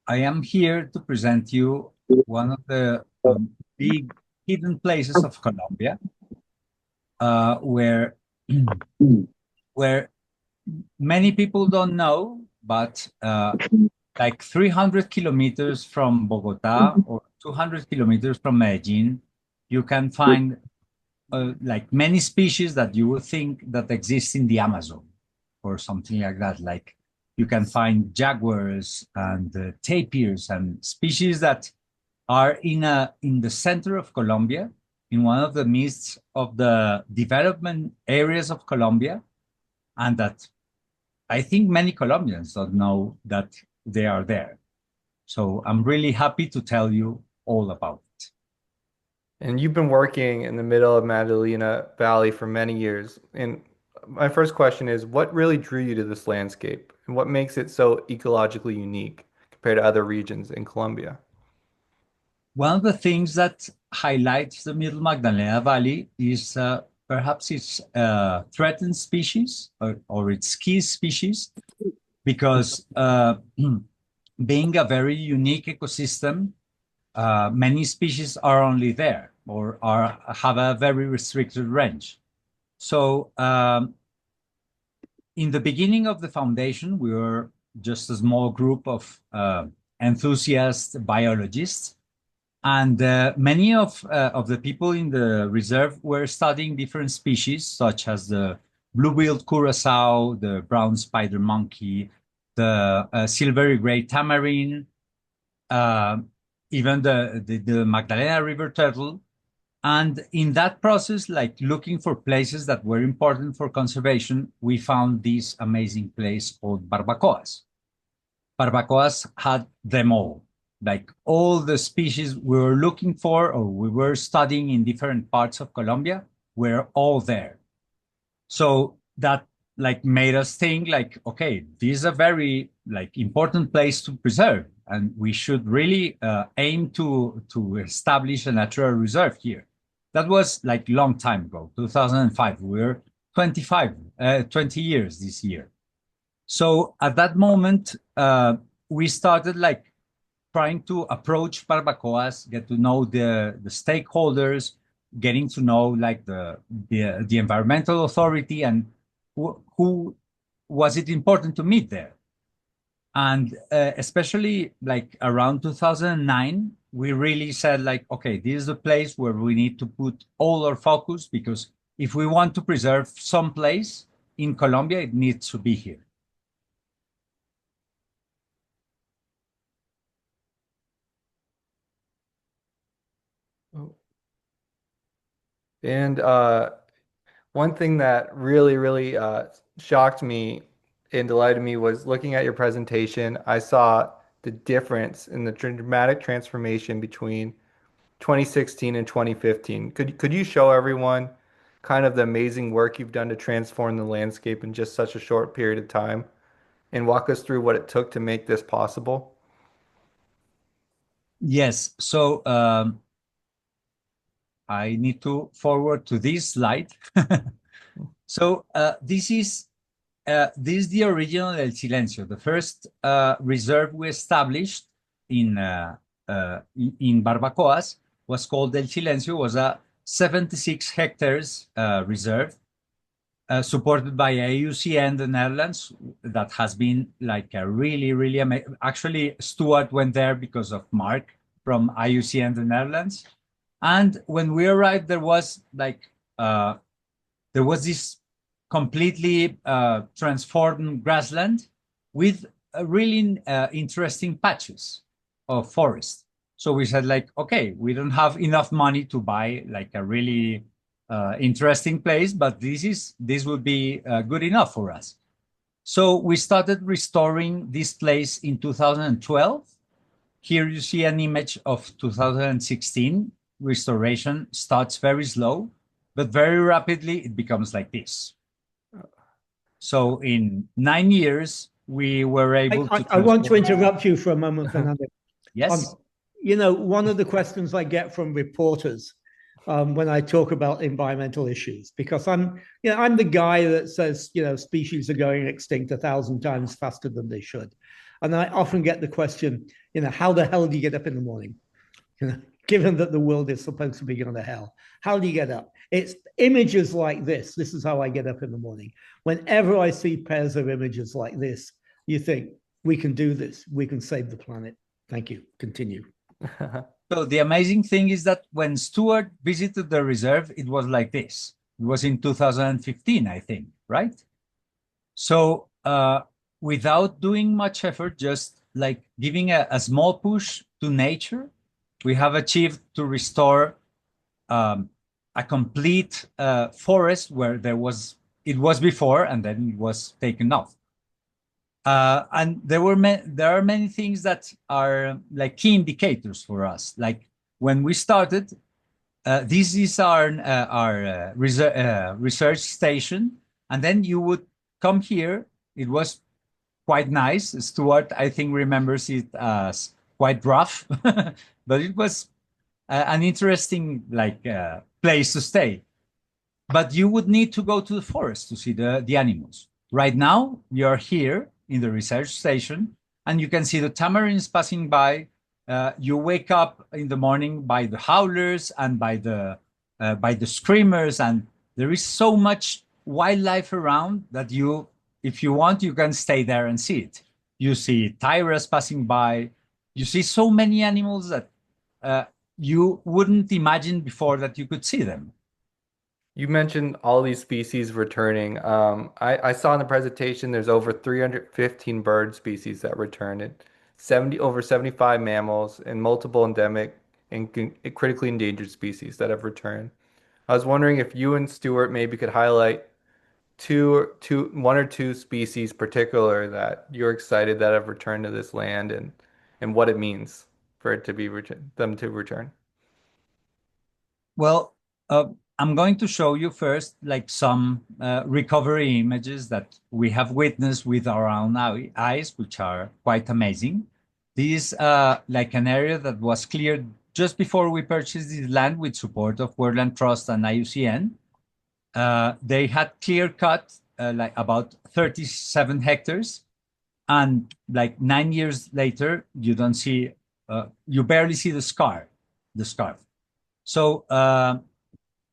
I am here to present you one of the big hidden places of Colombia, where where many people don't know, but like 300 kilometers from Bogota or 200 kilometers from Medellin, you can find like many species that you would think that exist in the Amazon or something like that. Like you can find jaguars and tapirs and species that are in the center of Colombia, in one of the midst of the development areas of Colombia, and that I think many Colombians don't know that they are there. So I'm really happy to tell you all about it. And you've been working in the middle of Magdalena Valley for many years. And my first question is, what really drew you to this landscape? And what makes it so ecologically unique compared to other regions in Colombia? One of the things that highlights the Middle Magdalena Valley is perhaps its threatened species or its key species, because being a very unique ecosystem, many species are only there or have a very restricted range. So in the beginning of the foundation, we were just a small group of enthusiast biologists, and many of the people in the reserve were studying different species, such as the blue-billed curassow, the brown spider monkey, the silvery gray tamarin, even the Magdalena River turtle. And in that process, like looking for places that were important for conservation, we found this amazing place called Barbacoas. Barbacoas had them all, like all the species we were looking for or we were studying in different parts of Colombia were all there. So that like made us think like, okay, this is a very like important place to preserve, and we should really aim to establish a natural reserve here. That was like long time ago, 2005. We were 20 years this year. So at that moment, we started like trying to approach Barbacoas, get to know the stakeholders, getting to know like the environmental authority and who was it important to meet there. And especially like around 2009, we really said like, okay, this is the place where we need to put all our focus, because if we want to preserve some place in Colombia, it needs to be here. Oh. And one thing that really shocked me and delighted me was looking at your presentation. I saw the difference in the dramatic transformation between 2016 and 2015. Could you show everyone kind of the amazing work you've done to transform the landscape in just such a short period of time and walk us through what it took to make this possible? Yes. So I need to forward to this slide. So this is the original El Silencio, the first reserve we established in in Barbacoas was called El Silencio. Was a 76 hectares reserve supported by AUCN, the Netherlands, that has been like a really amazing. Actually, Stuart went there because of Mark from IUCN, the Netherlands. And when we arrived, there was like there was this completely transformed grassland with really interesting patches of forest. So we said like, okay, we don't have enough money to buy like a really interesting place, but this would be good enough for us. So we started restoring this place in 2012. Here you see an image of 2016. Restoration starts very slow, but very rapidly it becomes like this. So in 9 years, we were able to. I want to interrupt you for a moment, Fernando. Yes. You know, one of the questions I get from reporters when I talk about environmental issues, because I'm the guy that says, species are going extinct 1,000 times faster than they should. And I often get the question, how the hell do you get up in the morning? Given that the world is supposed to be going to hell, how do you get up? It's images like this. This is how I get up in the morning. Whenever I see pairs of images like this, you think, we can do this. We can save the planet. Thank you. Continue. So the amazing thing is that when Stuart visited the reserve, it was like this. It was in 2015, I think, right? So without doing much effort, just like giving a small push to nature, we have achieved to restore a complete forest where it was before, and then it was taken off. And there are many things that are like key indicators for us. Like when we started, this is our research station, and then you would come here. It was quite nice. Stuart, I think, remembers it as quite rough, but it was an interesting place to stay. But you would need to go to the forest to see the animals. Right now, you're here in the research station, and you can see the tamarins passing by. You wake up in the morning by the howlers and by the screamers, and there is so much wildlife around that if you want, you can stay there and see it. You see tapirs passing by. You see so many animals that you wouldn't imagine before that you could see them. You mentioned all these species returning. I saw in the presentation there's over 315 bird species that returned, and over 75 mammals, and multiple endemic and critically endangered species that have returned. I was wondering if you and Stuart maybe could highlight one or two species particular that you're excited that have returned to this land, and what it means for it to be them to return. Well, I'm going to show you first some recovery images that we have witnessed with our own eyes, which are quite amazing. This is an area that was cleared just before we purchased this land with support of World Trust and IUCN. They had clear cut about 37 hectares, and 9 years later, you don't see, you barely see the scarf. So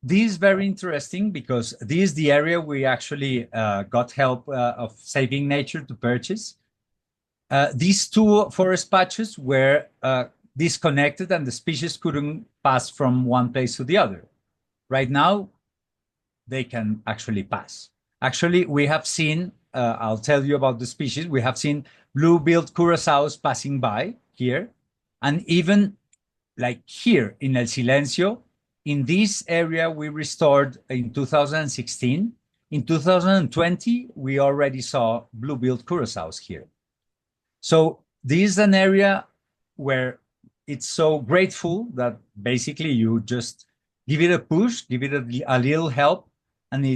this is very interesting because this is the area we actually got help of Saving Nature to purchase. These two forest patches were disconnected, and the species couldn't pass from one place to the other. Right now, they can actually pass. Actually, we have seen, I'll tell you about the species, we have seen blue-billed curassows passing by here, and even here in El Silencio, in this area we restored in 2016. In 2020, we already saw blue-billed curassows here. So this is an area where it's so grateful that basically you just give it a push, give it a little help, and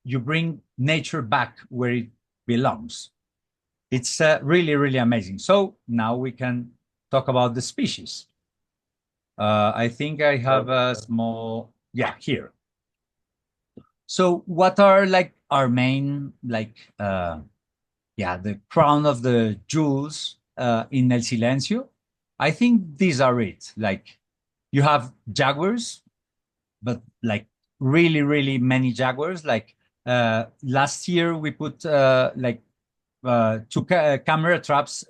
you bring nature back where it belongs. It's really, really amazing. So now we can talk about the species. I think I have a small, here. So what are our main, the crown of the jewels in El Silencio? I think these are it. You have jaguars, but really, really many jaguars. Last year we put two camera traps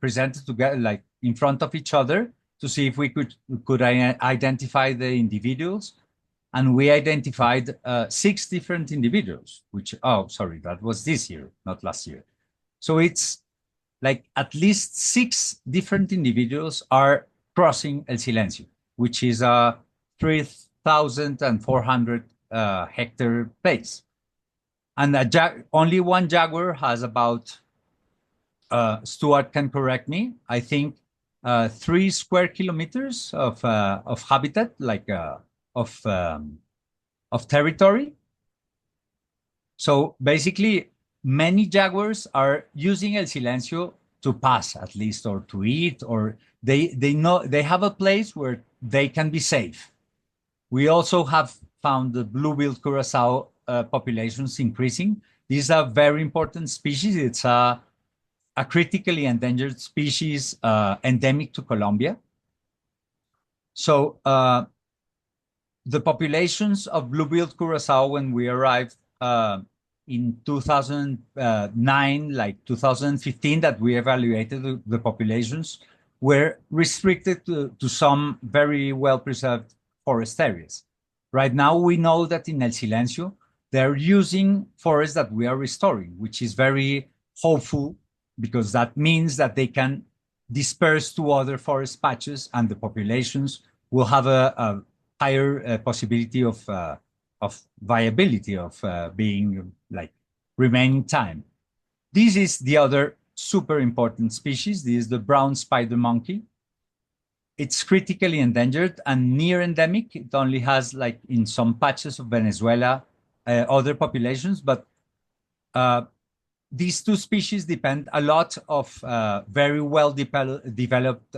presented together, in front of each other, to see if we could identify the individuals, and we identified 6 different individuals. That was this year, not last year. So it's at least 6 different individuals are crossing El Silencio, which is a 3,400 hectare place. And only one jaguar has about, Stuart can correct me, I think 3 square kilometers of habitat, of territory. So basically, many jaguars are using El Silencio to pass, at least, or to eat, or they know they have a place where they can be safe. We also have found the blue-billed curassow populations increasing. These are very important species. It's a a critically endangered species endemic to Colombia. So the populations of blue-billed curacao when we arrived in 2009, like 2015, that we evaluated the populations, were restricted to some very well-preserved forest areas. Right now, we know that in El Silencio, they're using forests that we are restoring, which is very hopeful because that means that they can disperse to other forest patches and the populations will have a higher possibility of viability of being like remaining time. This is the other super important species. This is the brown spider monkey. It's critically endangered and near endemic. It only has like in some patches of Venezuela other populations, but these two species depend a lot of very well developed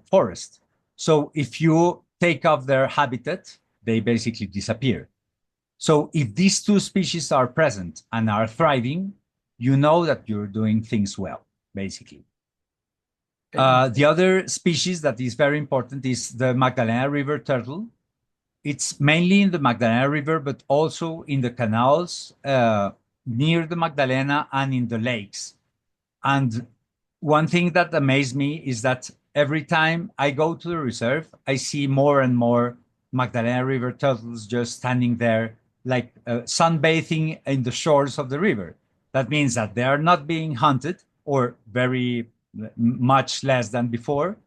forest. So if you take off their habitat, they basically disappear. So if these two species are present and are thriving, you know that you're doing things well, basically. The other species that is very important is the Magdalena River turtle. It's mainly in the Magdalena River, but also in the canals near the Magdalena and in the lakes. And one thing that amazed me is that every time I go to the reserve, I see more and more Magdalena River turtles just standing there, like sunbathing in the shores of the river. That means that they are not being hunted, or very much less than before.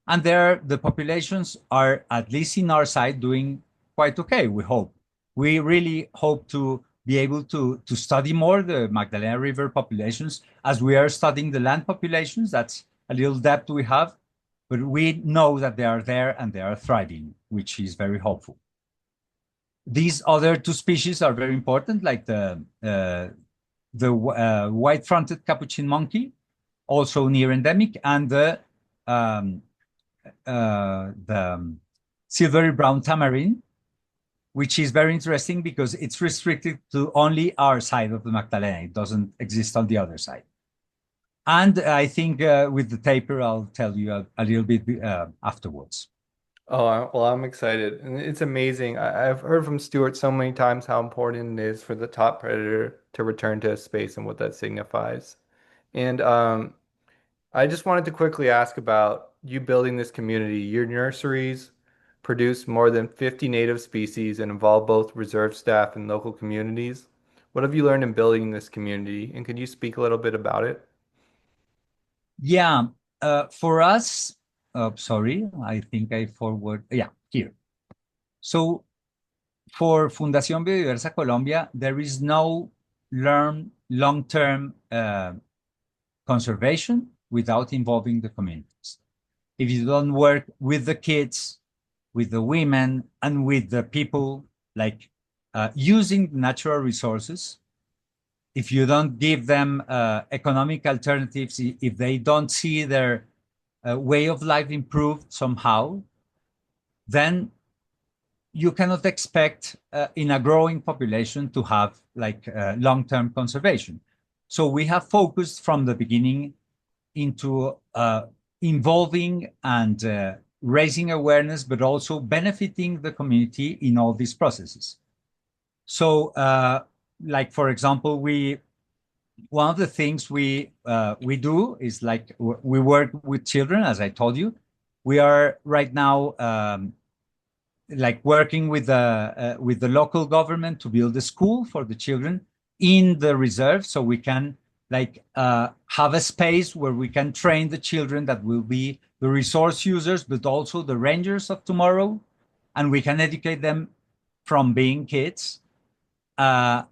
And the populations are, at least in our side, doing quite okay, we hope. We really hope to be able to study more the Magdalena River populations as we are studying the land populations. That's a little depth we have, but we know that they are there and they are thriving, which is very hopeful. These other two species are very important, like the white-fronted capuchin monkey, also near endemic, and the silvery brown tamarin, which is very interesting because it's restricted to only our side of the Magdalena. It doesn't exist on the other side. And I think with the tapir, I'll tell you a little bit afterwards. Oh, well, I'm excited. And it's amazing. I've heard from Stuart so many times how important it is for the top predator to return to space and what that signifies. And I just wanted to quickly ask about you building this community. Your nurseries produce more than 50 native species and involve both reserve staff and local communities. What have you learned in building this community? And could you speak a little bit about it? Yeah, for us, sorry, I think I forward, yeah, here. So for Fundación Biodiversa Colombia, there is no long-term conservation without involving the communities. If you don't work with the kids, with the women, and with the people, like using natural resources, if you don't give them economic alternatives, if they don't see their way of life improved somehow, then you cannot expect in a growing population to have like long-term conservation. So we have focused from the beginning into involving and raising awareness, but also benefiting the community in all these processes. So like, for example, one of the things we do is like we work with children, as I told you. We are right now like working with the local government to build a school for the children in the reserve, so we can like have a space where we can train the children that will be the resource users, but also the rangers of tomorrow, and we can educate them from being kids.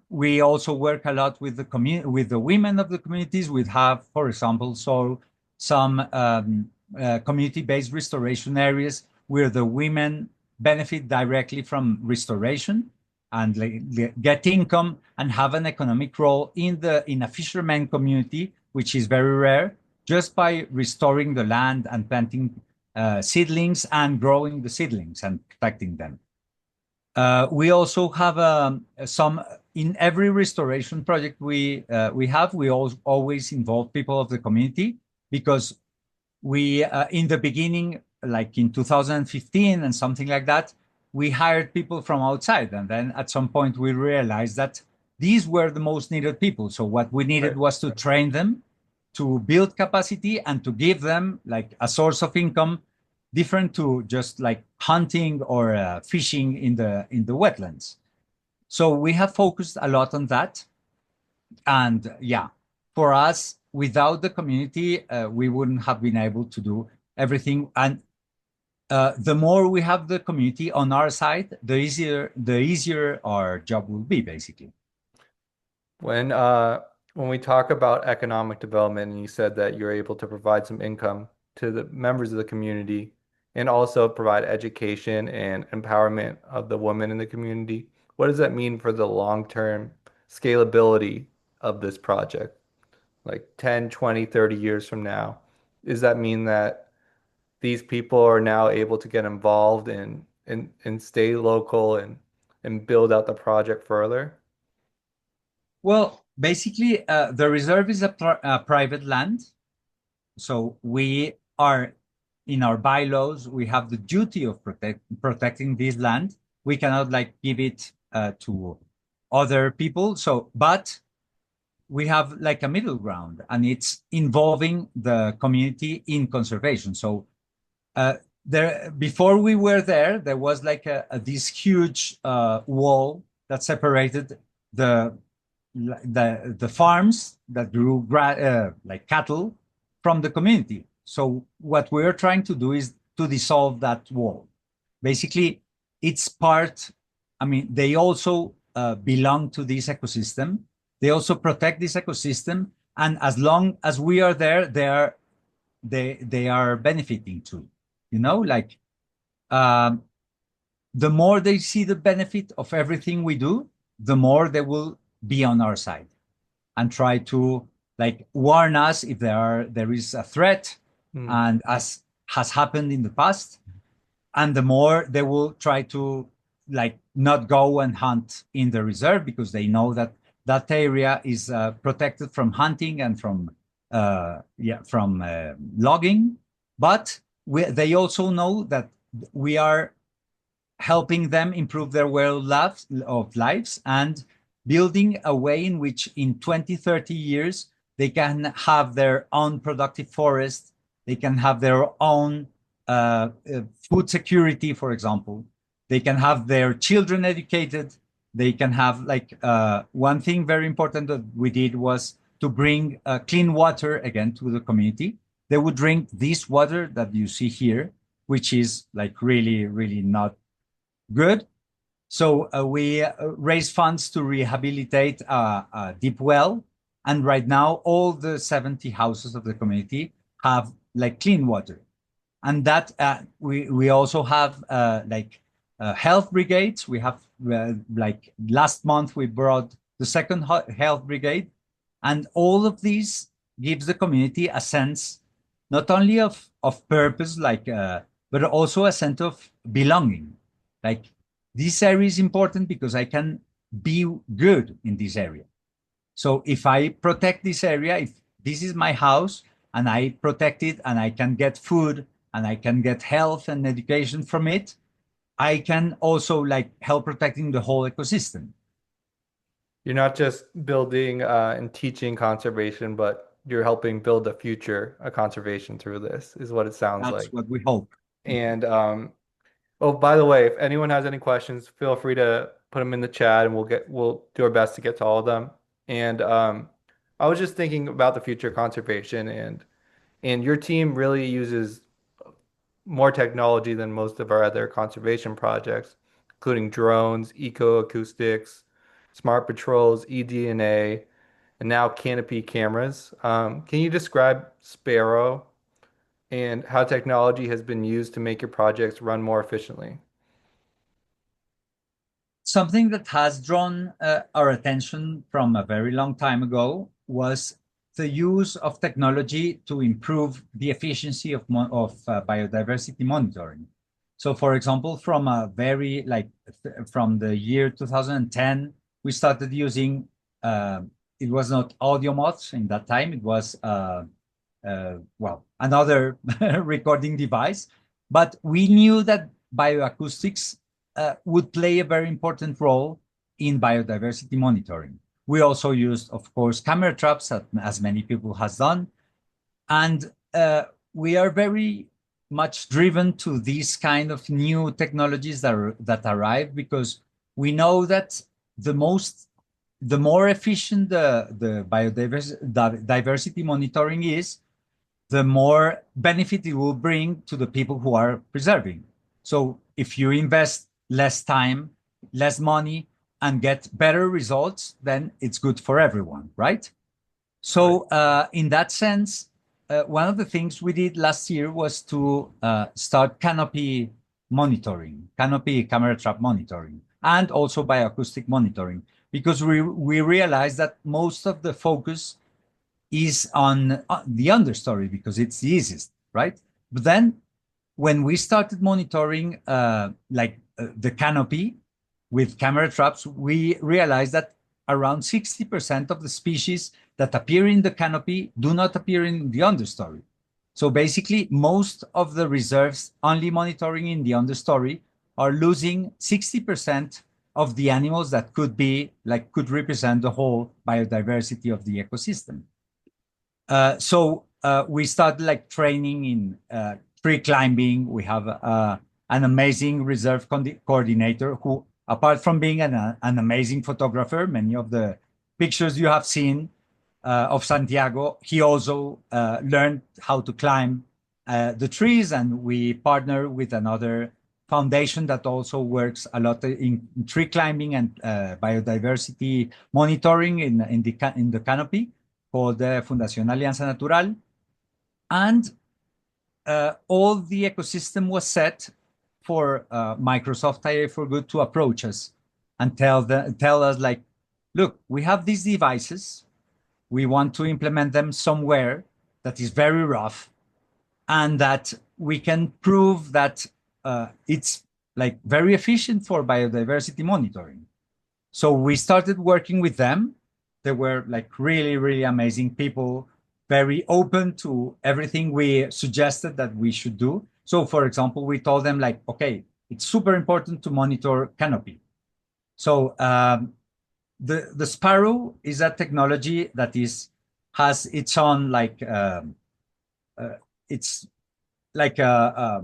We also work a lot with the women of the communities. We have, for example, some community-based restoration areas where the women benefit directly from restoration and get income and have an economic role in a fisherman community, which is very rare, just by restoring the land and planting seedlings and growing the seedlings and protecting them. We also have some in every restoration project we always involve people of the community, because we in the beginning, like in 2015 and something like that, we hired people from outside, and then at some point we realized that these were the most needed people. So what we needed was to train them, to build capacity, and to give them like a source of income different to just like hunting or fishing in the wetlands. So we have focused a lot on that. And yeah, for us, without the community, we wouldn't have been able to do everything. And the more we have the community on our side, the easier our job will be, basically. When we talk about economic development, and you said that you're able to provide some income to the members of the community and also provide education and empowerment of the women in the community, what does that mean for the long-term scalability of this project? Like 10, 20, 30 years from now, does that mean that these people are now able to get involved and stay local and build out the project further? Well, basically, the reserve is a private land. So we are, in our bylaws, we have the duty of protecting this land. We cannot like give it to other people. So, but we have like a middle ground, and it's involving the community in conservation. So there, before we were there, there was like this huge wall that separated the farms that grew like cattle from the community. So what we're trying to do is to dissolve that wall. Basically, it's part. I mean, they also belong to this ecosystem. They also protect this ecosystem, and as long as we are there, they are benefiting too. You know, like the more they see the benefit of everything we do, the more they will be on our side and try to like warn us if there is a threat, and as has happened in the past, and the more they will try to like not go and hunt in the reserve, because they know that that area is protected from hunting and from logging. But they also know that we are helping them improve their way of lives and building a way in which in 20, 30 years, they can have their own productive forest. They can have their own food security, for example. They can have their children educated. They can have like one thing very important that we did was to bring clean water again to the community. They would drink this water that you see here, which is like really, really not good. So we raise funds to rehabilitate a deep well. And right now, all the 70 houses of the community have like clean water. And that we also have health brigades. We have like last month, we brought the second health brigade. And all of these gives the community a sense, not only of purpose, but also a sense of belonging. Like, this area is important because I can be good in this area. So if I protect this area, if this is my house and I protect it and I can get food and I can get health and education from it, I can also like help protecting the whole ecosystem. You're not just building and teaching conservation, but you're helping build a future of conservation through this, is what it sounds like. That's what we hope. And oh, by the way, if anyone has any questions, feel free to put them in the chat, and we'll do our best to get to all of them. And I was just thinking about the future of conservation, and your team really uses more technology than most of our other conservation projects, including drones, ecoacoustics, smart patrols, eDNA, and now canopy cameras. Can you describe SPARROW and how technology has been used to make your projects run more efficiently? Something that has drawn our attention from a very long time ago was the use of technology to improve the efficiency of biodiversity monitoring. So for example, from a very from the year 2010, we started using, it was not audio mods in that time, it was well, another recording device, but we knew that bioacoustics would play a very important role in biodiversity monitoring. We also used, of course, camera traps, as many people has done, and we are very much driven to these kind of new technologies that arrive, because we know that the more efficient the biodiversity monitoring is, the more benefit it will bring to the people who are preserving. So if you invest less time, less money, and get better results, then it's good for everyone, right? So in that sense, one of the things we did last year was to start canopy monitoring, canopy camera trap monitoring, and also bioacoustic monitoring, because we realized that most of the focus is on the understory, because it's the easiest, right? But then when we started monitoring the canopy with camera traps, we realized that around 60% of the species that appear in the canopy do not appear in the understory. So basically, most of the reserves only monitoring in the understory are losing 60% of the animals that could represent the whole biodiversity of the ecosystem. So we started training in tree climbing. We have an amazing reserve coordinator who, apart from being an amazing photographer, many of the pictures you have seen of Santiago, he also learned how to climb the trees, and we partner with another foundation that also works a lot in tree climbing and biodiversity monitoring in the canopy, called the Fundación Alianza Natural. And all the ecosystem was set for Microsoft IA for Good to approach us and tell us, like, look, we have these devices, we want to implement them somewhere that is very rough, and that we can prove that it's very efficient for biodiversity monitoring. So we started working with them. They were really, really amazing people, very open to everything we suggested that we should do. So for example, we told them okay, it's super important to monitor canopy. So the Sparrow is a technology that has its own it's like a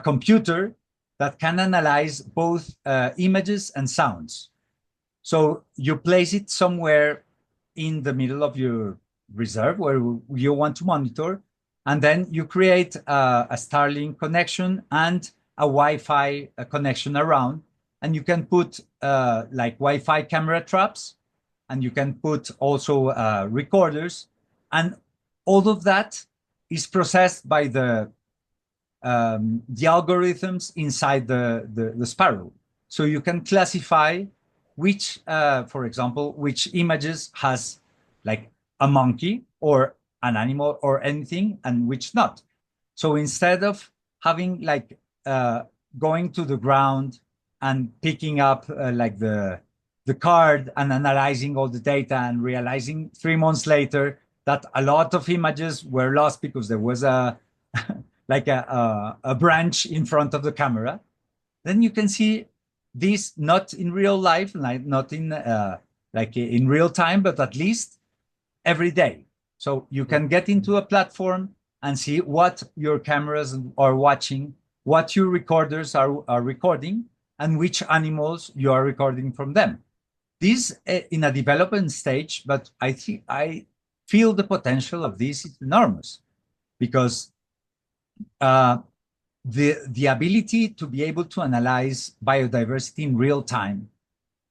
computer that can analyze both images and sounds. So you place it somewhere in the middle of your reserve where you want to monitor, and then you create a Starlink connection and a Wi-Fi connection around, and you can put Wi-Fi camera traps, and you can put also recorders, and all of that is processed by the algorithms inside the Sparrow. So you can classify which, for example, which images has a monkey or an animal or anything, and which not. So instead of having going to the ground and picking up the card and analyzing all the data and realizing 3 months later that a lot of images were lost because there was a branch in front of the camera, then you can see this not in real life, not in in real time, but at least every day. So you can get into a platform and see what your cameras are watching, what your recorders are recording, and which animals you are recording from them. This in a development stage, but I feel the potential of this is enormous, because the ability to be able to analyze biodiversity in real time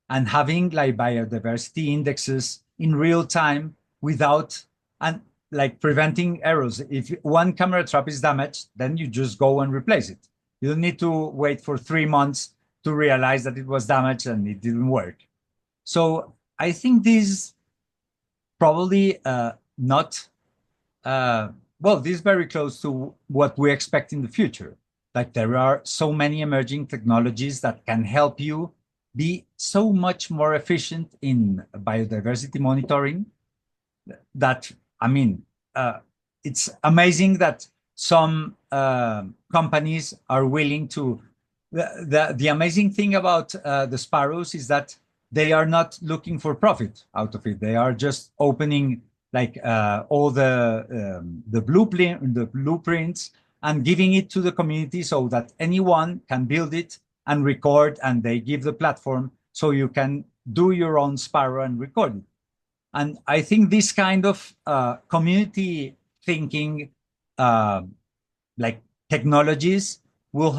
and having biodiversity indexes in real time without preventing errors. If one camera trap is damaged, then you just go and replace it. You don't need to wait for 3 months to realize that it was damaged and it didn't work. So I think this probably not, well, this is very close to what we expect in the future. Like there are so many emerging technologies that can help you be so much more efficient in biodiversity monitoring that, I mean, it's amazing that some companies are willing to. The amazing thing about the sparrows is that they are not looking for profit out of it. They are just opening like all the blueprints and giving it to the community so that anyone can build it and record, and they give the platform so you can do your own sparrow and record it. And I think this kind of community thinking, like technologies, will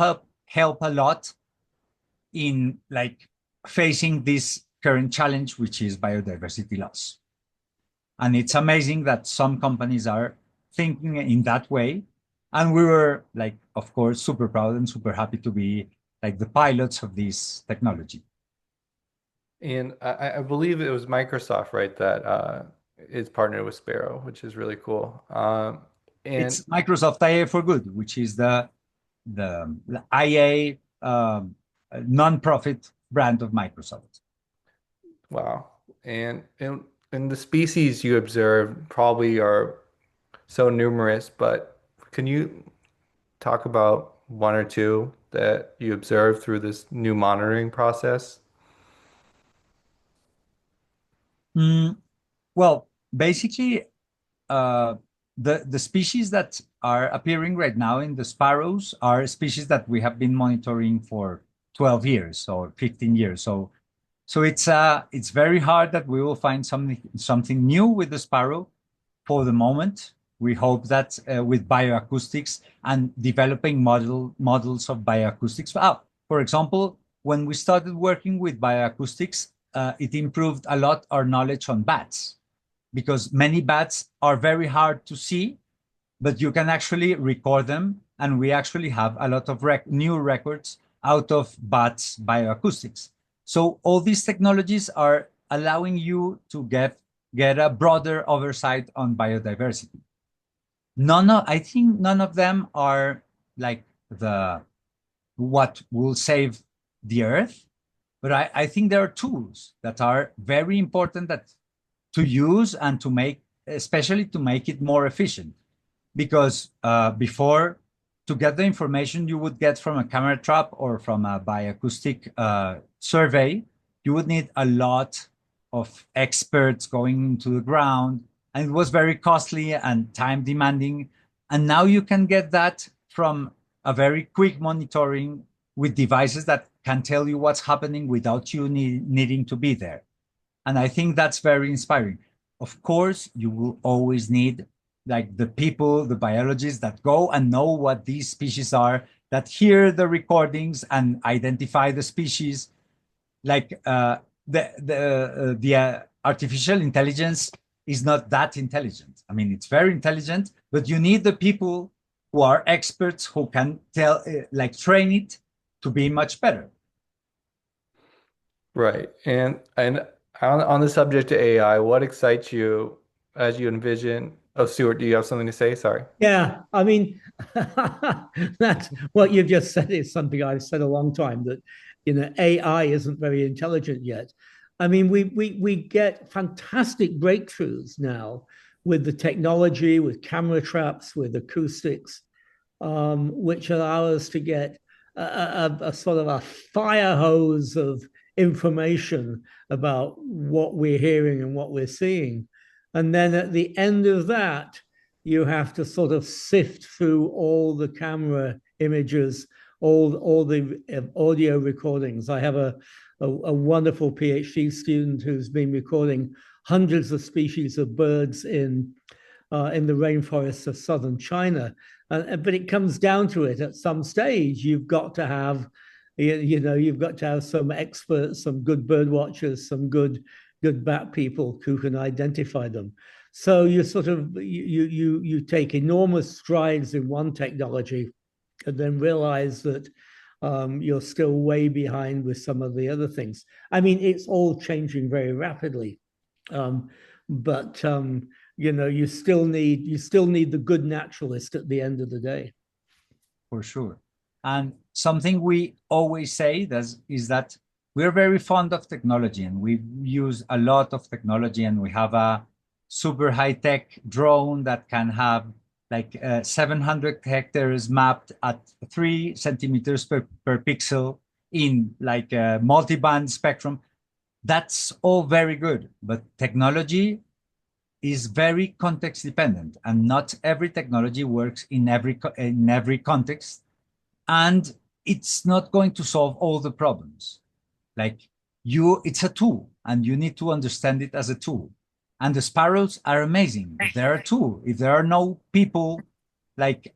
help a lot in like facing this current challenge, which is biodiversity loss. And it's amazing that some companies are thinking in that way. And we were like, of course, super proud and super happy to be like the pilots of this technology. And I believe it was Microsoft, right, that is partnered with Sparrow, which is really cool. And it's Microsoft IA for Good, which is the IA non-profit brand of Microsoft. wow. And the species you observed probably are so numerous, but can you talk about one or two that you observed through this new monitoring process? Well, basically, the species that are appearing right now in the sparrows are species that we have been monitoring for 12 years or 15 years. So it's very hard that we will find something new with the sparrow for the moment. We hope that with bioacoustics and developing models of bioacoustics. For example, when we started working with bioacoustics, it improved a lot our knowledge on bats, because many bats are very hard to see, but you can actually record them. And we actually have a lot of new records out of bats bioacoustics. So all these technologies are allowing you to get a broader oversight on biodiversity. I think none of them are like what will save the earth, but I think there are tools that are very important to use and to make, especially to make it more efficient. Because before, to get the information you would get from a camera trap or from a bioacoustic survey, you would need a lot of experts going into the ground, and it was very costly and time demanding. And now you can get that from a very quick monitoring with devices that can tell you what's happening without you needing to be there. And I think that's very inspiring. Of course, you will always need like the people, the biologists that go and know what these species are, that hear the recordings and identify the species. Like the artificial intelligence is not that intelligent. I mean, it's very intelligent, but you need the people who are experts who can like train it to be much better. Right. And on the subject of AI, what excites you as you envision? Oh, Stuart, do you have something to say? Sorry. Yeah, I mean, that's what you've just said is something I've said a long time, that AI isn't very intelligent yet. I mean, we get fantastic breakthroughs now with the technology, with camera traps, with acoustics, which allow us to get a sort of a fire hose of information about what we're hearing and what we're seeing. And then at the end of that, you have to sort of sift through all the camera images, all the audio recordings. I have a wonderful PhD student who's been recording hundreds of species of birds in the rainforests of southern China. But it comes down to it. At some stage, you've got to have, you've got to have some experts, some good bird watchers, some good bat people who can identify them. So you sort of you take enormous strides in one technology, and then realize that you're still way behind with some of the other things. I mean, it's all changing very rapidly, but you still need the good naturalist at the end of the day. For sure. And something we always say is that we're very fond of technology and we use a lot of technology, and we have a super high-tech drone that can have like 700 hectares mapped at 3 centimeters per pixel in like a multi-band spectrum. That's all very good, but technology is very context dependent, and not every technology works in every context, and it's not going to solve all the problems. Like it's a tool, and you need to understand it as a tool. And the sparrows are amazing, but they're a tool. If there are no people like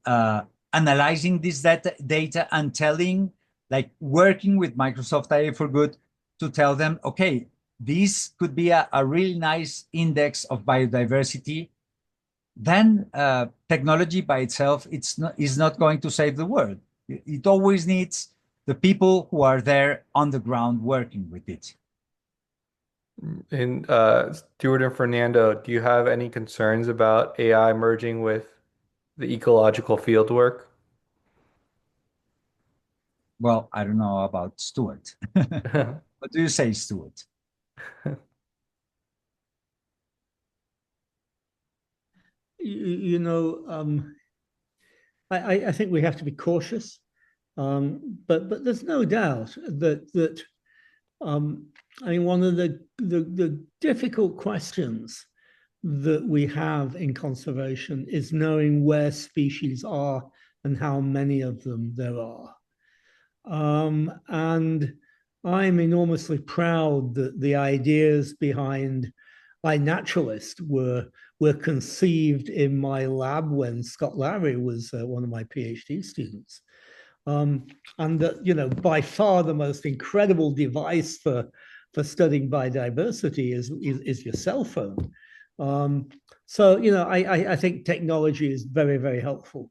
analyzing this data and telling, like working with Microsoft AI for Good to tell them, okay, this could be a really nice index of biodiversity, then technology by itself is not going to save the world. It always needs the people who are there on the ground working with it. And Stuart and Fernando, do you have any concerns about AI merging with the ecological field work? Well, I don't know about Stuart. What do you say, Stuart? You know, I think we have to be cautious, but there's no doubt that I mean, one of the difficult questions that we have in conservation is knowing where species are and how many of them there are. And I'm enormously proud that the ideas behind iNaturalist were conceived in my lab when Scott Lowry was one of my PhD students. And that, you know, by far the most incredible device for studying biodiversity is your cell phone. So, you know, I think technology is very, very helpful.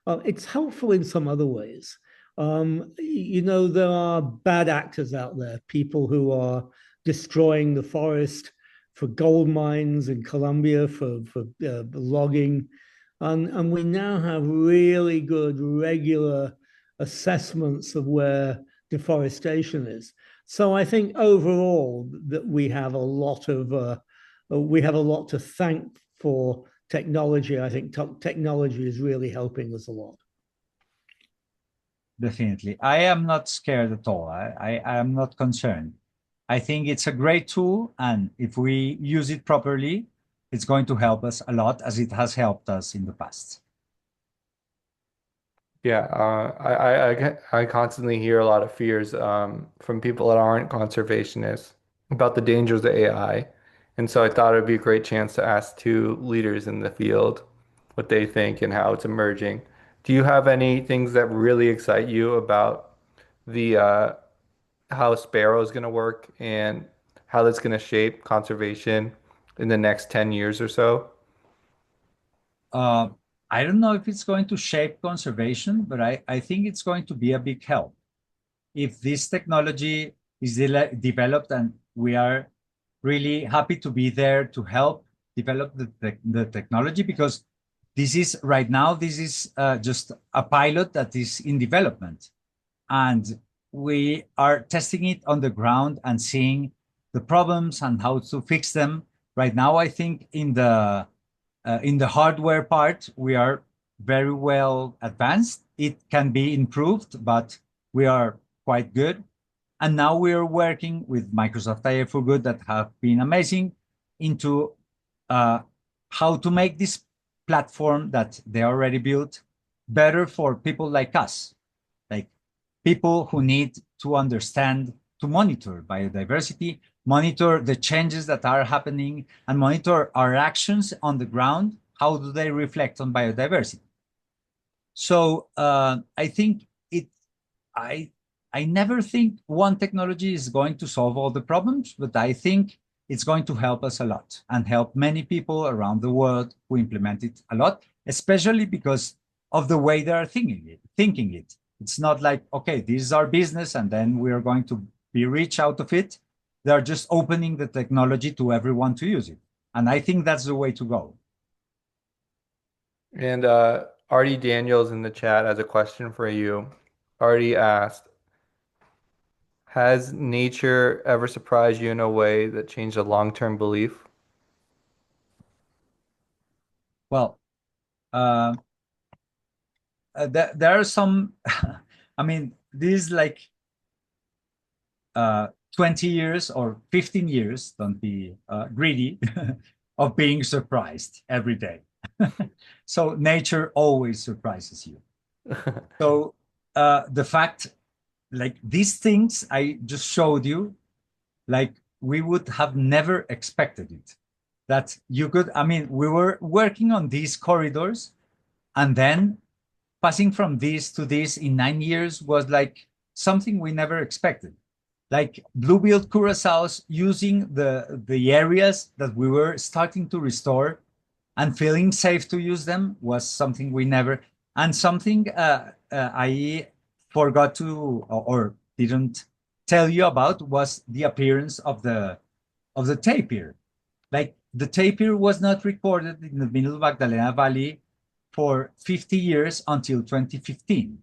It's helpful in some other ways. You know, there are bad actors out there, people who are destroying the forest for gold mines in Colombia, for logging. And we now have really good regular assessments of where deforestation is. So I think overall that we have a lot to thank for technology. I think technology is really helping us a lot. Definitely. I am not scared at all. I am not concerned. I think it's a great tool, and if we use it properly, it's going to help us a lot, as it has helped us in the past. Yeah, I constantly hear a lot of fears from people that aren't conservationists about the dangers of AI. And so I thought it would be a great chance to ask two leaders in the field what they think and how it's emerging. Do you have any things that really excite you about the how Sparrow is going to work and how that's going to shape conservation in the next 10 years or so? Uh, I don't know if it's going to shape conservation, but I think it's going to be a big help. If this technology is developed, and we are really happy to be there to help develop the technology, because this is right now, this is just a pilot that is in development. And we are testing it on the ground and seeing the problems and how to fix them. Right now, I think in the hardware part, we are very well advanced. It can be improved, but we are quite good. And now we are working with Microsoft AI for Good, that have been amazing, into how to make this platform that they already built better for people like us, like people who need to understand, to monitor biodiversity, monitor the changes that are happening, and monitor our actions on the ground. How do they reflect on biodiversity? So I think I never think one technology is going to solve all the problems, but I think it's going to help us a lot and help many people around the world who implement it a lot, especially because of the way they are thinking it. It's not like, okay, this is our business and then we are going to be rich out of it. They're just opening the technology to everyone to use it. And I think that's the way to go. And Artie Daniels in the chat has a question for you. already asked, has nature ever surprised you in a way that changed a long-term belief? Well, uh, there are some, I mean, this like 20 years or 15 years, don't be greedy, of being surprised every day. So nature always surprises you. So the fact, like these things I just showed you, like we would have never expected it. That you could, I mean, we were working on these corridors, and then passing from this to this in 9 years was like something we never expected. Like blue-billed curassows using the areas that we were starting to restore and feeling safe to use them was something we never, and something I forgot to or didn't tell you about was the appearance of the tapir. Like the tapir was not recorded in the middle Magdalena Valley for 50 years until 2015.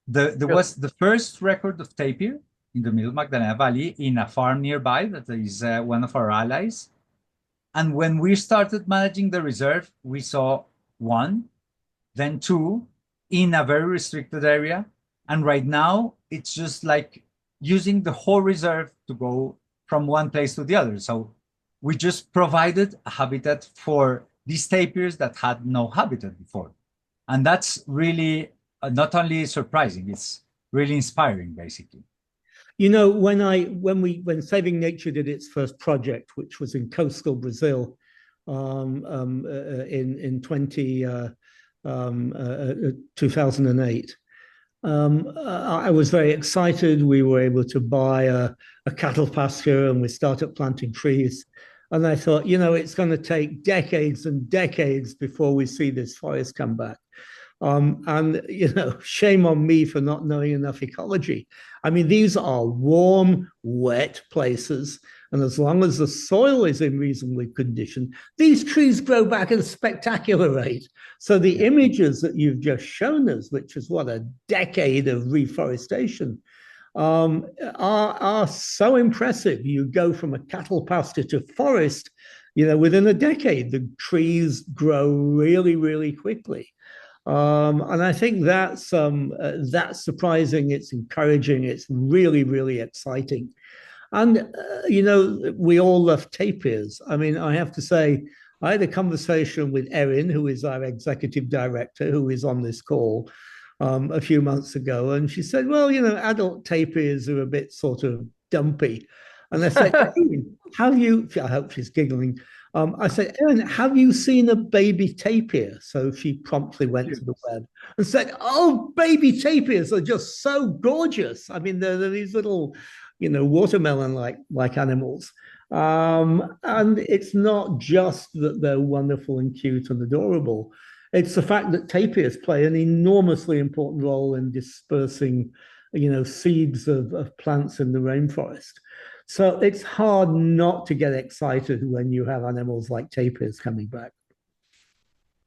There was the first record of tapir in the middle Magdalena Valley in a farm nearby that is one of our allies. And when we started managing the reserve, we saw one, then two in a very restricted area. And right now, it's just like using the whole reserve to go from one place to the other. So we just provided a habitat for these tapirs that had no habitat before. And that's really not only surprising, it's really inspiring, basically. You know, when Saving Nature did its first project, which was in coastal Brazil, in 2008, I was very excited. We were able to buy a cattle pasture, and we started planting trees. And I thought, you know, it's going to take decades and decades before we see this forest come back. And, you know, shame on me for not knowing enough ecology. I mean, these are warm, wet places. And as long as the soil is in reasonable condition, these trees grow back at a spectacular rate. So the images that you've just shown us, which is what, a decade of reforestation, are so impressive. You go from a cattle pasture to forest, you know, within a decade, the trees grow really, really quickly. And I think that's surprising. It's encouraging. It's really, really exciting. And you know, we all love tapirs. I mean, I have to say, I had a conversation with Erin, who is our executive director, who is on this call a few months ago, and she said, "Well, you know, adult tapirs are a bit sort of dumpy." And I said, "Have you?" I hope she's giggling. I said, "Erin, have you seen a baby tapir?" So she promptly went to the web and said, "Oh, baby tapirs are just so gorgeous. I mean, they're these little, you know, watermelon-like animals." And it's not just that they're wonderful and cute and adorable. It's the fact that tapirs play an enormously important role in dispersing, you know, seeds of plants in the rainforest. So it's hard not to get excited when you have animals like tapirs coming back.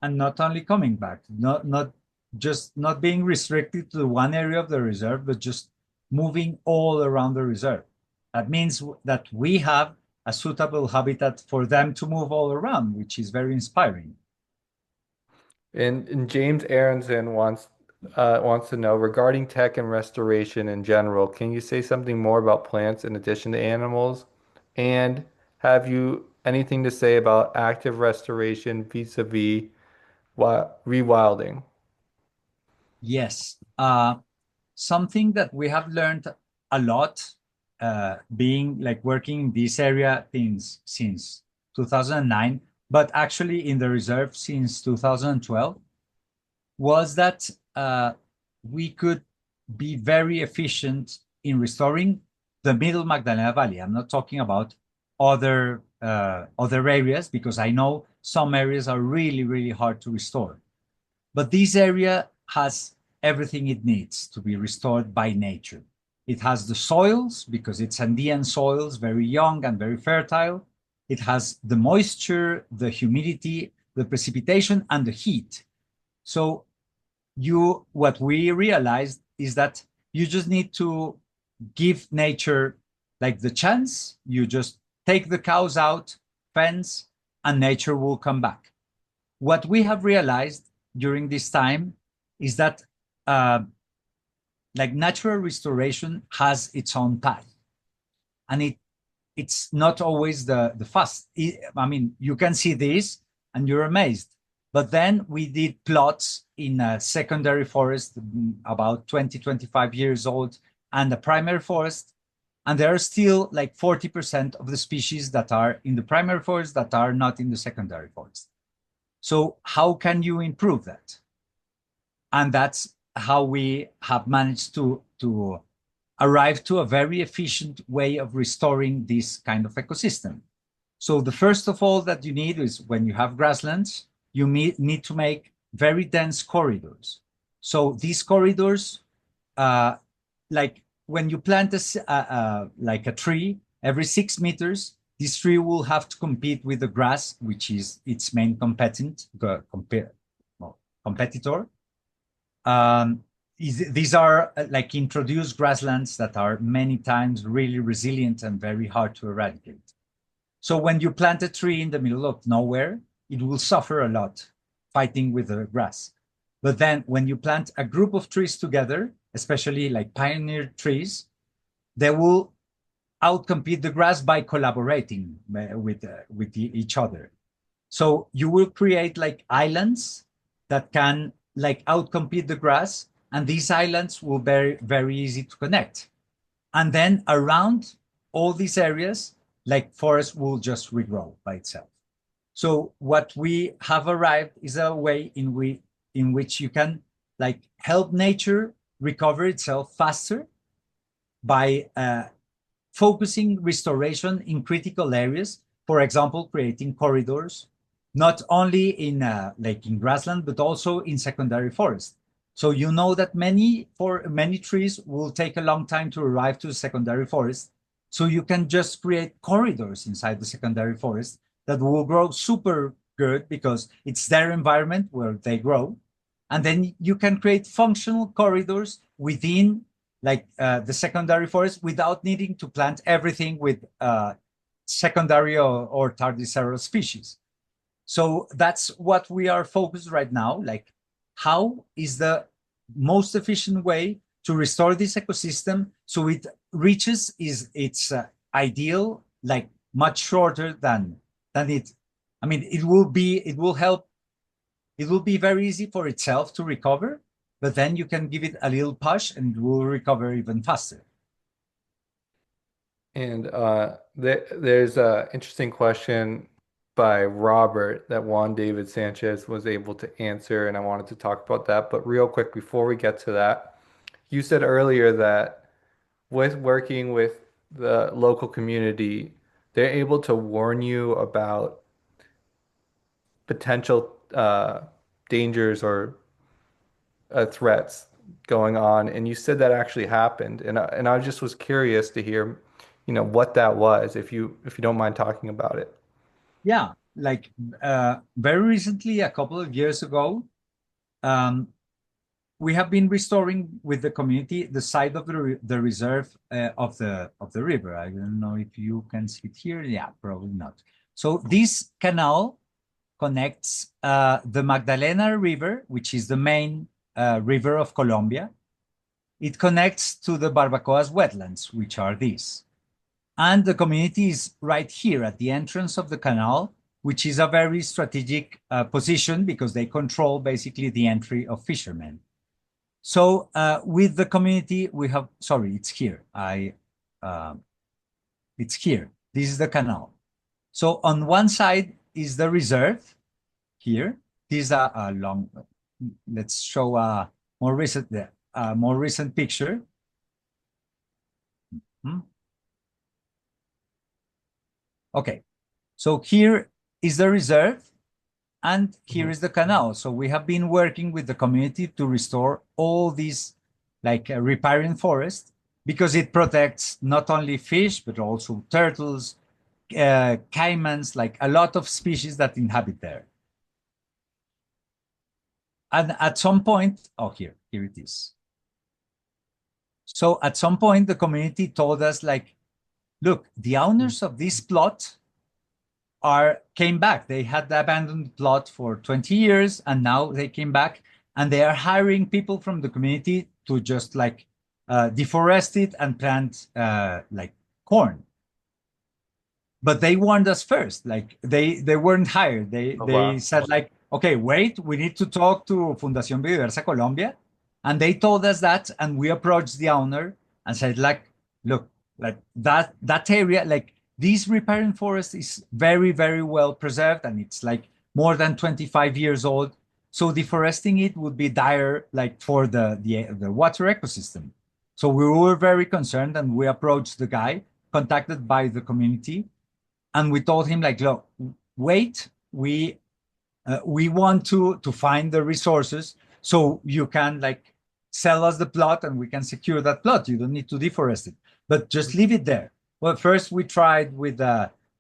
And not only coming back, not just not being restricted to one area of the reserve, but just moving all around the reserve. That means that we have a suitable habitat for them to move all around, which is very inspiring. And James Aronson wants to know regarding tech and restoration in general, can you say something more about plants in addition to animals? And have you anything to say about active restoration vis-a-vis rewilding? Yes. Something that we have learned a lot, being like working in this area since 2009, but actually in the reserve since 2012, was that we could be very efficient in restoring the middle Magdalena Valley. I'm not talking about other areas, because I know some areas are really, really hard to restore. But this area has everything it needs to be restored by nature. It has the soils, because it's Andean soils, very young and very fertile. It has the moisture, the humidity, the precipitation, and the heat. So what we realized is that you just need to give nature like the chance. You just take the cows out, fence, and nature will come back. What we have realized during this time is that like natural restoration has its own path, and it's not always the fast. I mean, you can see this and you're amazed. But then we did plots in a secondary forest about 20, 25 years old and a primary forest. And there are still like 40% of the species that are in the primary forest that are not in the secondary forest. So how can you improve that? And that's how we have managed to arrive to a very efficient way of restoring this kind of ecosystem. So the first of all that you need is, when you have grasslands, you need to make very dense corridors. So these corridors, like when you plant like a tree, every 6 meters, this tree will have to compete with the grass, which is its main competitor. These are like introduced grasslands that are many times really resilient and very hard to eradicate. So when you plant a tree in the middle of nowhere, it will suffer a lot fighting with the grass. But then when you plant a group of trees together, especially like pioneer trees, they will outcompete the grass by collaborating with each other. So you will create like islands that can like outcompete the grass, and these islands will be very easy to connect. And then around all these areas, like forest will just regrow by itself. So what we have arrived is a way in which you can like help nature recover itself faster by focusing restoration in critical areas. For example, creating corridors, not only in like in grassland, but also in secondary forest. So you know that many trees will take a long time to arrive to the secondary forest. So you can just create corridors inside the secondary forest that will grow super good because it's their environment where they grow. And then you can create functional corridors within like the secondary forest without needing to plant everything with secondary or tardiceral species. So that's what we are focused right now. Like, how is the most efficient way to restore this ecosystem so it reaches its ideal, like much shorter than it. I mean, it will be very easy for itself to recover, but then you can give it a little push and it will recover even faster. And there's an interesting question by Robert that Juan David Sanchez was able to answer, and I wanted to talk about that. But real quick, before we get to that, you said earlier that with working with the local community, they're able to warn you about potential dangers or threats going on, and you said that actually happened, and I just was curious to hear, what that was, if you don't mind talking about it. Yeah, like very recently, a couple of years ago, we have been restoring with the community the side of the reserve of the river. I don't know if you can see it here. Yeah, probably not. So this canal connects the Magdalena River, which is the main river of Colombia. It connects to the Barbacoas wetlands, which are these. And the community is right here at the entrance of the canal, which is a very strategic position because they control basically the entry of fishermen. So with the community, we have, sorry, it's here. It's here. This is the canal. So on one side is the reserve here. This is a long, let's show a more recent picture. Okay, so here is the reserve and here is the canal. So we have been working with the community to restore all these like riparian forest because it protects not only fish, but also turtles, caimans, like a lot of species that inhabit there. and at some point, here it is. So at some point, the community told us, like, look, the owners of this plot came back. They had the abandoned plot for 20 years, and now they came back, and they are hiring people from the community to just like deforest it and plant like corn. But they warned us first. Like they weren't hired. They said like, okay, wait, we need to talk to Fundación Biodiversa Colombia, and they told us that, and we approached the owner and said like, look, like that area, like this riparian forest is very, very well preserved, and it's like more than 25 years old. So deforesting it would be dire, like for the water ecosystem. So we were very concerned, and we approached the guy, contacted by the community, and we told him like, look, wait, we want to find the resources so you can like sell us the plot and we can secure that plot. You don't need to deforest it, but just leave it there. Well, first we tried with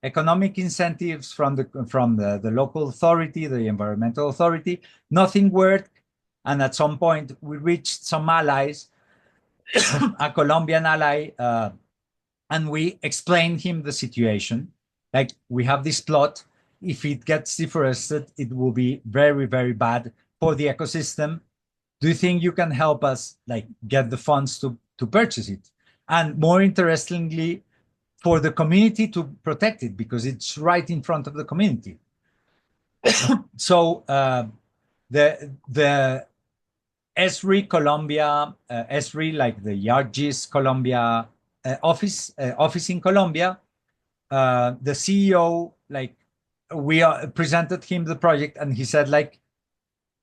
economic incentives from the local authority, the environmental authority. Nothing worked, and at some point we reached some allies, a Colombian ally, and we explained him the situation. Like, we have this plot. If it gets deforested, it will be very, very bad for the ecosystem. Do you think you can help us like get the funds to purchase it? And more interestingly, for the community to protect it, because it's right in front of the community. So the ESRI Colombia, ESRI, like the Yargis Colombia office in Colombia, the CEO, like, we presented him the project, and he said like,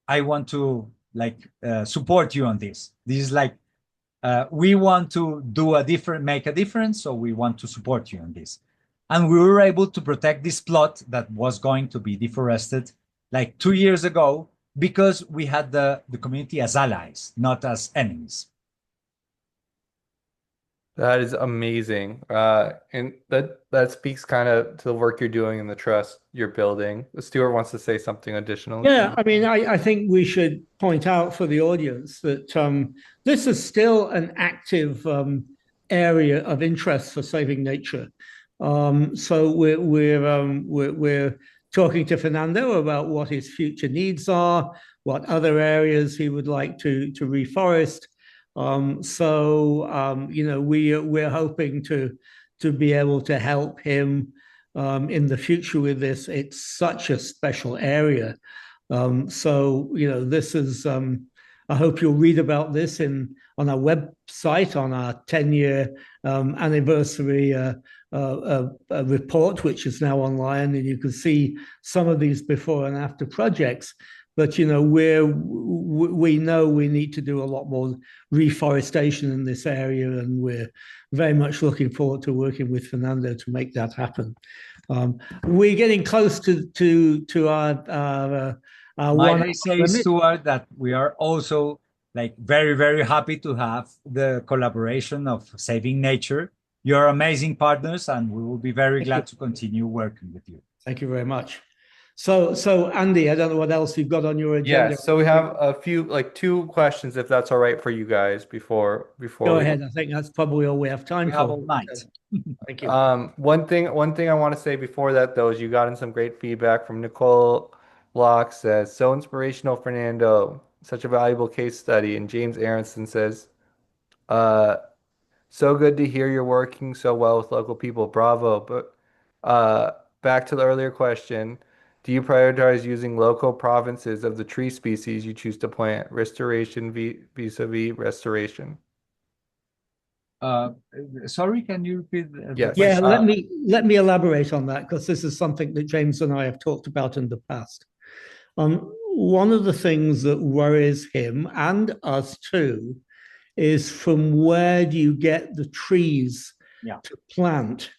I want to like support you on this. This is like, we want to make a difference, so we want to support you on this. And we were able to protect this plot that was going to be deforested like 2 years ago, because we had the community as allies, not as enemies. That is amazing. And that speaks kind of to the work you're doing and the trust you're building. Stuart wants to say something additional. Yeah, I mean, I think we should point out for the audience that this is still an active area of interest for saving nature. So we're talking to Fernando about what his future needs are, what other areas he would like to reforest. You know, we're hoping to be able to help him in the future with this. It's such a special area. So, you know, this is, I hope you'll read about this on our website, on our 10-year anniversary report, which is now online, and you can see some of these before and after projects. But, you know, we know we need to do a lot more reforestation in this area, and we're very much looking forward to working with Fernando to make that happen. We're getting close to our Might I say, Stuart, that we are also like very, very happy to have the collaboration of Saving Nature. You're amazing partners, and we will be very glad to continue working with you. Thank you very much. So Andy, I don't know what else you've got on your agenda. Yeah, so we have a few, like 2 questions, if that's all right for you guys before Go ahead. I think that's probably all we have time for. Have all night. Thank you. One thing I want to say before that, though, is you got in some great feedback from Nicole Block. Says, so inspirational, Fernando, such a valuable case study. And James Aronson says, so good to hear you're working so well with local people. Bravo. But back to the earlier question, do you prioritize using local provinces of the tree species you choose to plant, restoration vis-a-vis restoration? Sorry, can you repeat? Yes. Yeah, let me elaborate on that, because this is something that James and I have talked about in the past. One of the things that worries him and us too is, from where do you get the trees to plant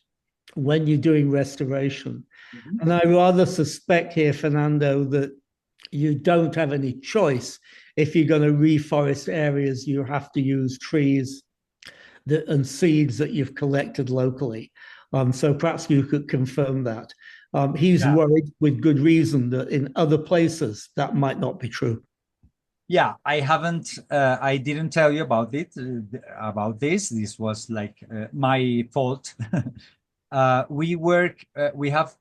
when you're doing restoration? Mm-hmm. And I rather suspect here, Fernando, that you don't have any choice. If you're going to reforest areas, you have to use trees and seeds that you've collected locally. So perhaps you could confirm that. He's worried, with good reason, that in other places that might not be true. Yeah, I haven't. I didn't tell you about it. About this. This was like my fault. We work. We have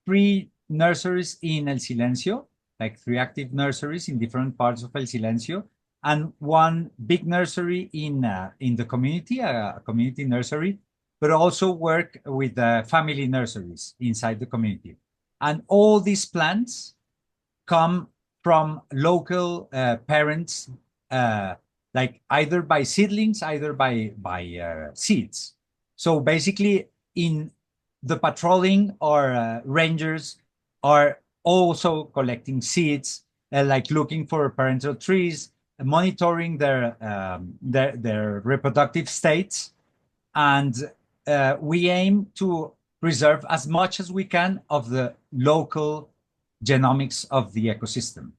3 nurseries in El Silencio, like 3 active nurseries in different parts of El Silencio, and one big nursery in the community, a community nursery, but also work with family nurseries inside the community. And all these plants come from local parents, like either by seedlings, either by seeds. So basically, in the patrolling or rangers are also collecting seeds, like looking for parental trees, monitoring their reproductive states, and we aim to preserve as much as we can of the local genomics of the ecosystem.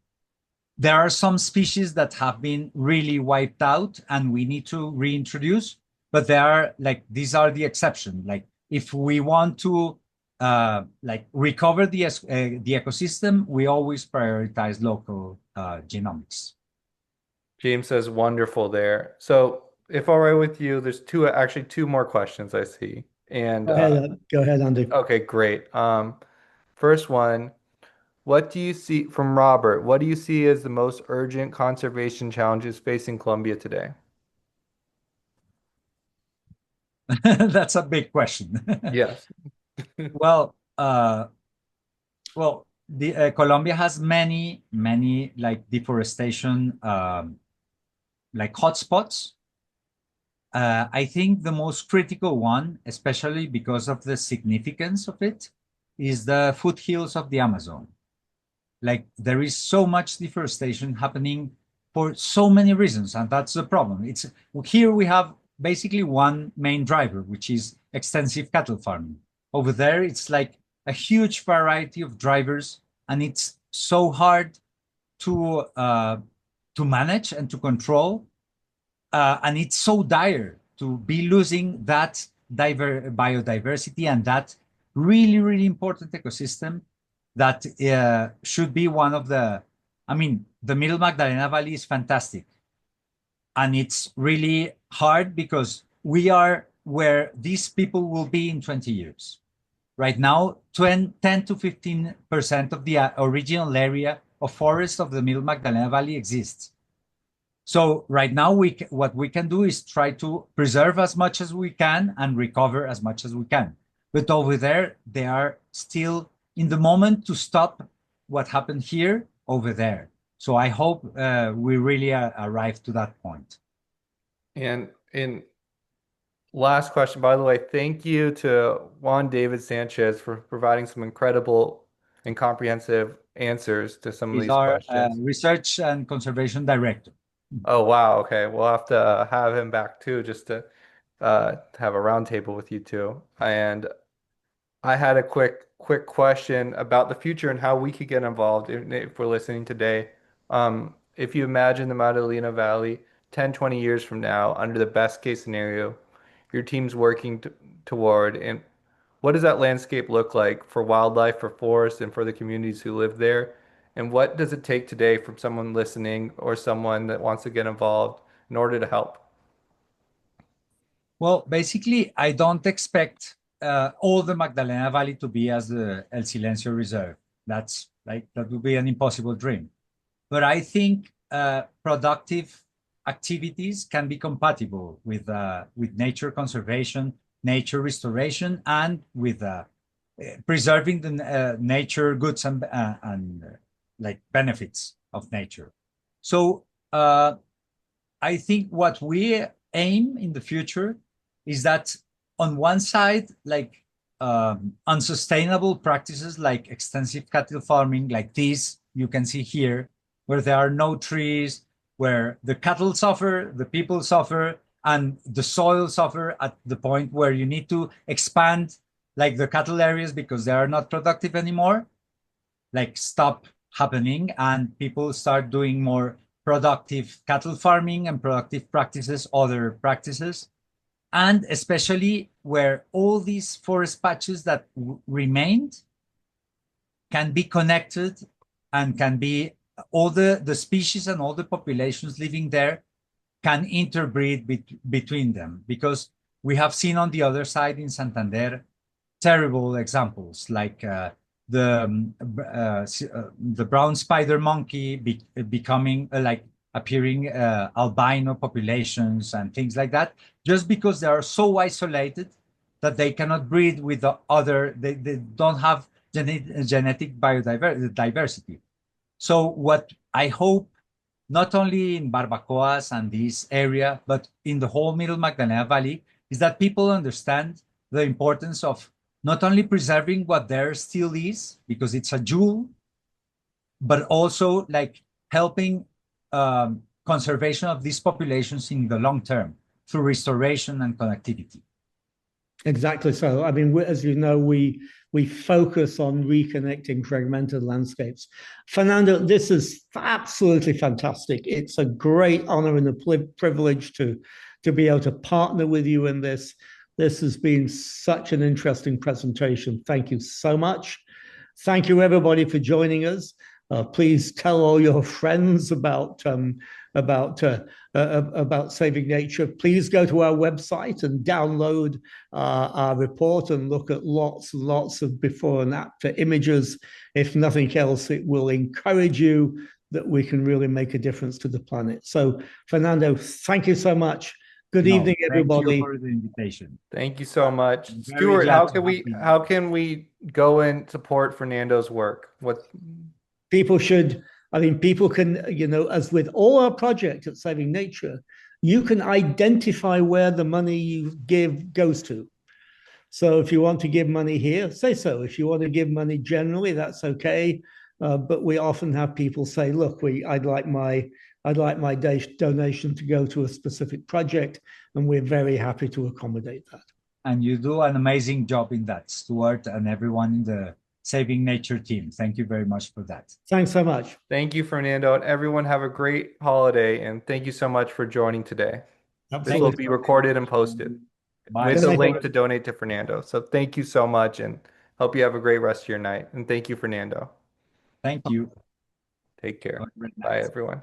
There are some species that have been really wiped out and we need to reintroduce, but there are like, these are the exception. Like if we want to like recover the ecosystem, we always prioritize local genomics. James says wonderful there. So if all right with you, there's actually two more questions I see. And go ahead, Andy. okay, great. First one, what do you see from Robert? What do you see as the most urgent conservation challenges facing Colombia today? That's a big question. Yes. Well, the Colombia has many like deforestation like hotspots. I think the most critical one, especially because of the significance of it, is the foothills of the Amazon. Like there is so much deforestation happening for so many reasons, and that's the problem. It's here we have basically one main driver, which is extensive cattle farming. Over there, it's like a huge variety of drivers, and it's so hard to manage and to control. And it's so dire to be losing that biodiversity and that really important ecosystem that should be one of the, I mean, the Middle Magdalena Valley is fantastic. And it's really hard because we are where these people will be in 20 years. Right now, 10 to 15% of the original area of forest of the Middle Magdalena Valley exists. So right now, what we can do is try to preserve as much as we can and recover as much as we can. But over there, they are still in the moment to stop what happened here over there. So I hope we really arrive to that point. And in last question, by the way, thank you to Juan David Sanchez for providing some incredible and comprehensive answers to some of these questions. Research and Conservation Director. Oh, wow. Okay. We'll have to have him back too, just to have a roundtable with you two. And I had a quick question about the future and how we could get involved if we're listening today. If you imagine the Magdalena Valley 10, 20 years from now, under the best case scenario, your team's working toward, and what does that landscape look like for wildlife, for forests, and for the communities who live there? And what does it take today from someone listening or someone that wants to get involved in order to help? Well, basically, I don't expect all the Magdalena Valley to be as the El Silencio Reserve. That would be an impossible dream. But I think productive activities can be compatible with nature conservation, nature restoration, and with preserving the nature goods and like benefits of nature. So I think what we aim in the future is that on one side, like unsustainable practices like extensive cattle farming, like this you can see here, where there are no trees, where the cattle suffer, the people suffer, and the soil suffer at the point where you need to expand like the cattle areas because they are not productive anymore, like stop happening and people start doing more productive cattle farming and productive practices, other practices. And especially where all these forest patches that remained can be connected and can be all the species and all the populations living there can interbreed between them, because we have seen on the other side in Santander terrible examples like the brown spider monkey becoming like appearing albino populations and things like that, just because they are so isolated that they cannot breed with the other, they don't have genetic biodiversity. So what I hope, not only in Barbacoas and this area, but in the whole Middle Magdalena Valley, is that people understand the importance of not only preserving what there still is, because it's a jewel, but also like helping conservation of these populations in the long term through restoration and connectivity. Exactly so. I mean, as you know, we focus on reconnecting fragmented landscapes. Fernando, this is absolutely fantastic. It's a great honor and a privilege to be able to partner with you in this. This has been such an interesting presentation. Thank you so much. Thank you, everybody, for joining us. Please tell all your friends about saving nature. Please go to our website and download our report and look at lots and lots of before and after images. If nothing else, it will encourage you that we can really make a difference to the planet. So, Fernando, thank you so much. Good evening, everybody. Thank you for the invitation. Thank you so much. Stuart, how can we go and support Fernando's work? People should, I mean, people can, you know, as with all our projects at Saving Nature, you can identify where the money you give goes to. So if you want to give money here, say so. If you want to give money generally, that's okay. But we often have people say, look, I'd like my donation to go to a specific project, and we're very happy to accommodate that. And you do an amazing job in that, Stuart, and everyone in the Saving Nature team. Thank you very much for that. Thanks so much. Thank you, Fernando, and everyone have a great holiday, and thank you so much for joining today. Absolutely. This will be recorded and posted Bye. with the link to donate to Fernando. So thank you so much, and hope you have a great rest of your night. And thank you, Fernando. Thank you. Take care. Bye, everyone.